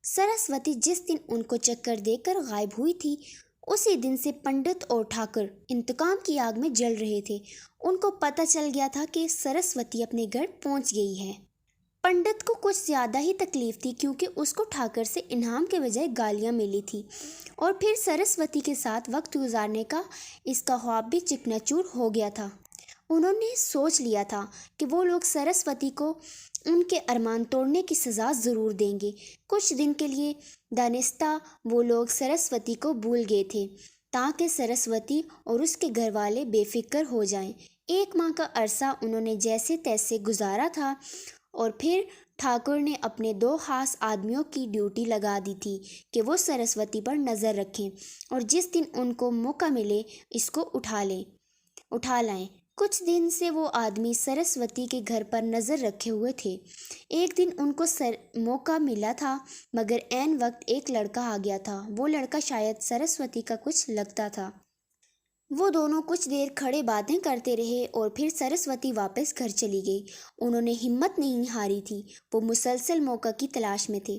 सरस्वती जिस दिन उनको चक्कर देकर गायब हुई थी, उसी दिन से पंडित और ठाकुर इंतकाम की आग में जल रहे थे। उनको पता चल गया था कि सरस्वती अपने घर पहुंच गई है। पंडित को कुछ ज़्यादा ही तकलीफ थी, क्योंकि उसको ठाकर से इनाम के बजाय गालियाँ मिली थी, और फिर सरस्वती के साथ वक्त गुजारने का इसका ख्वाब भी चिकनाचूर हो गया था। उन्होंने सोच लिया था कि वो लोग सरस्वती को उनके अरमान तोड़ने की सज़ा ज़रूर देंगे। कुछ दिन के लिए दानिस्ता वो लोग सरस्वती को भूल गए थे, ताकि सरस्वती और उसके घर वाले बेफिक्र हो जाएं। 1 माह का अरसा उन्होंने जैसे तैसे गुजारा था, और फिर ठाकुर ने अपने 2 खास आदमियों की ड्यूटी लगा दी थी कि वो सरस्वती पर नज़र रखें, और जिस दिन उनको मौका मिले इसको उठा लाएं। कुछ दिन से वो आदमी सरस्वती के घर पर नज़र रखे हुए थे। एक दिन उनको मौका मिला था, मगर ऐन वक्त एक लड़का आ गया था। वो लड़का शायद सरस्वती का कुछ लगता था। वो दोनों कुछ देर खड़े बातें करते रहे, और फिर सरस्वती वापस घर चली गई। उन्होंने हिम्मत नहीं हारी थी। वो मुसलसल मौका की तलाश में थे,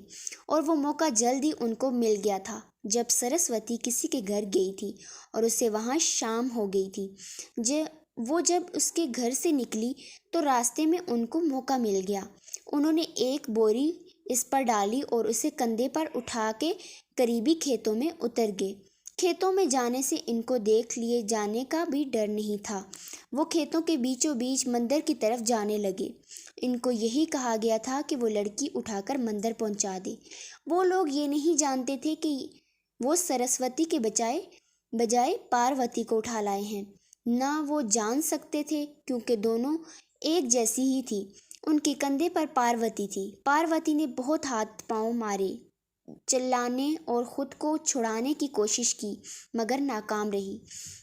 और वो मौका जल्द ही उनको मिल गया था। जब सरस्वती किसी के घर गई थी और उसे वहाँ शाम हो गई थी, जब उसके घर से निकली तो रास्ते में उनको मौका मिल गया। उन्होंने एक बोरी इस पर डाली और उसे कंधे पर उठा के करीबी खेतों में उतर गए। खेतों में जाने से इनको देख लिए जाने का भी डर नहीं था। वो खेतों के बीचों बीच मंदिर की तरफ जाने लगे। इनको यही कहा गया था कि वो लड़की उठाकर मंदिर पहुंचा दे। वो लोग ये नहीं जानते थे कि वो सरस्वती के बजाय पार्वती को उठा लाए हैं। ना वो जान सकते थे, क्योंकि दोनों एक जैसी ही थी। उनके कंधे पर पार्वती थी। पार्वती ने बहुत हाथ पांव मारे, चिल्लाने और खुद को छुड़ाने की कोशिश की, मगर नाकाम रही।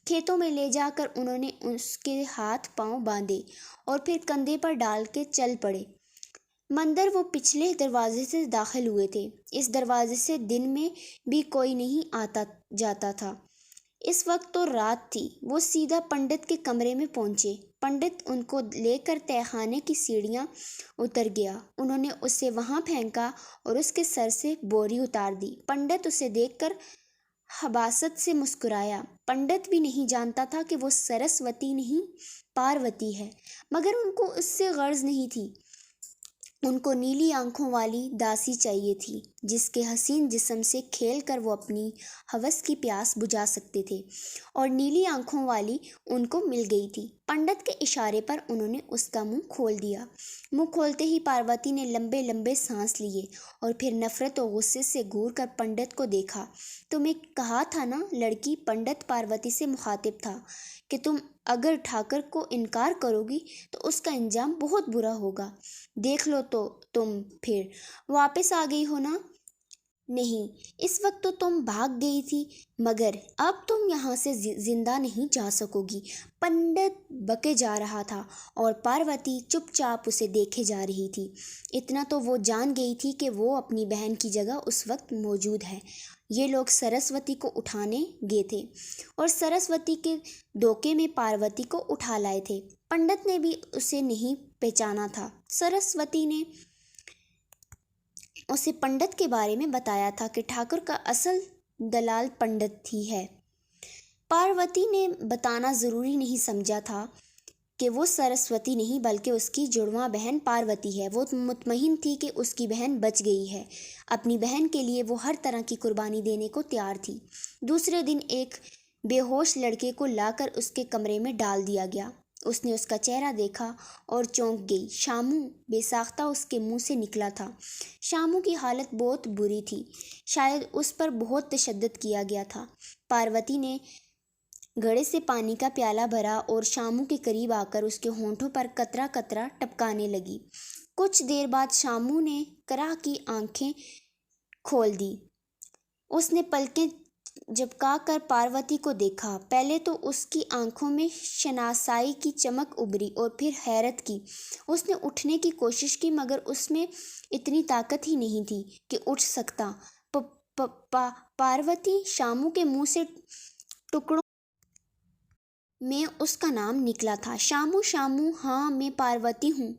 खेतों में ले जाकर उन्होंने उसके हाथ पांव बांधे और फिर कंधे पर डाल के चल पड़े। मंदिर वो पिछले दरवाजे से दाखिल हुए थे। इस दरवाजे से दिन में भी कोई नहीं आता जाता था। इस वक्त तो रात थी। वो सीधा पंडित के कमरे में पहुंचे। पंडित उनको लेकर तहखाने की सीढ़ियां उतर गया। उन्होंने उसे वहां फेंका और उसके सर से बोरी उतार दी। पंडित उसे देखकर हबासत से मुस्कुराया। पंडित भी नहीं जानता था कि वो सरस्वती नहीं पार्वती है, मगर उनको उससे गर्ज नहीं थी। उनको नीली आंखों वाली दासी चाहिए थी, जिसके हसीन जिस्म से खेल कर वो अपनी हवस की प्यास बुझा सकते थे, और नीली आंखों वाली उनको मिल गई थी। पंडित के इशारे पर उन्होंने उसका मुंह खोल दिया। मुंह खोलते ही पार्वती ने लंबे लंबे सांस लिए और फिर नफरत और गुस्से से घूर कर पंडित को देखा। तुम्हें कहा था ना, लड़की पंडित पार्वती से मुखातिब था, कि तुम अगर ठाकर को इनकार करोगी तो उसका अंजाम बहुत बुरा होगा। देख लो तो तुम फिर वापस आ गई हो ना। नहीं, इस वक्त तो तुम भाग गई थी, मगर अब तुम यहाँ से जिंदा नहीं जा सकोगी। पंडित बके जा रहा था और पार्वती चुपचाप उसे देखे जा रही थी। इतना तो वो जान गई थी कि वो अपनी बहन की जगह उस वक्त मौजूद है। ये लोग सरस्वती को उठाने गए थे और सरस्वती के धोखे में पार्वती को उठा लाए थे। पंडित ने भी उसे नहीं पहचाना था। सरस्वती ने उसे पंडित के बारे में बताया था कि ठाकुर का असल दलाल पंडित ही है। पार्वती ने बताना ज़रूरी नहीं समझा था कि वो सरस्वती नहीं बल्कि उसकी जुड़वा बहन पार्वती है। वो मुतमईन थी कि उसकी बहन बच गई है। अपनी बहन के लिए वो हर तरह की कुर्बानी देने को तैयार थी। दूसरे दिन एक बेहोश लड़के को लाकर उसके कमरे में डाल दिया गया। उसने उसका चेहरा देखा और चौंक गई। शामू बेसाख्ता उसके मुंह से निकला था। शामू की हालत बहुत बुरी थी। शायद उस पर बहुत तशद्दुद किया गया था। पार्वती ने घड़े से पानी का प्याला भरा और शामू के करीब आकर उसके होंठों पर कतरा कतरा टपकाने लगी। कुछ देर बाद शामू ने कराह की आंखें खोल दी। उसने पलकें झपका कर पार्वती को देखा। पहले तो उसकी आंखों में शनासाई की चमक उभरी और फिर हैरत की। उसने उठने की कोशिश की, मगर उसमें इतनी ताकत ही नहीं थी कि उठ सकता। पार्वती शामू के मुंह से टुकड़ों में उसका नाम निकला था। शामू शामू, हाँ मैं पार्वती हूँ।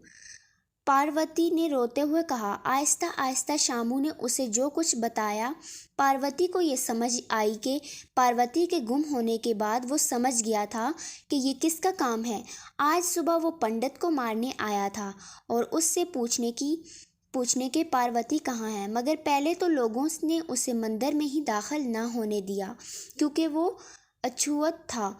پاروتی نے روتے ہوئے کہا۔ آہستہ آہستہ شامو نے اسے جو کچھ بتایا۔ پاروتی کو یہ سمجھ آئی کہ پاروتی کے گم ہونے کے بعد وہ سمجھ گیا تھا کہ یہ کس کا کام ہے۔ آج صبح وہ پنڈت کو مارنے آیا تھا اور اس سے پوچھنے کہ پاروتی کہاں ہے، مگر پہلے تو لوگوں نے اسے مندر میں ہی داخل نہ ہونے دیا کیونکہ وہ اچھوت تھا۔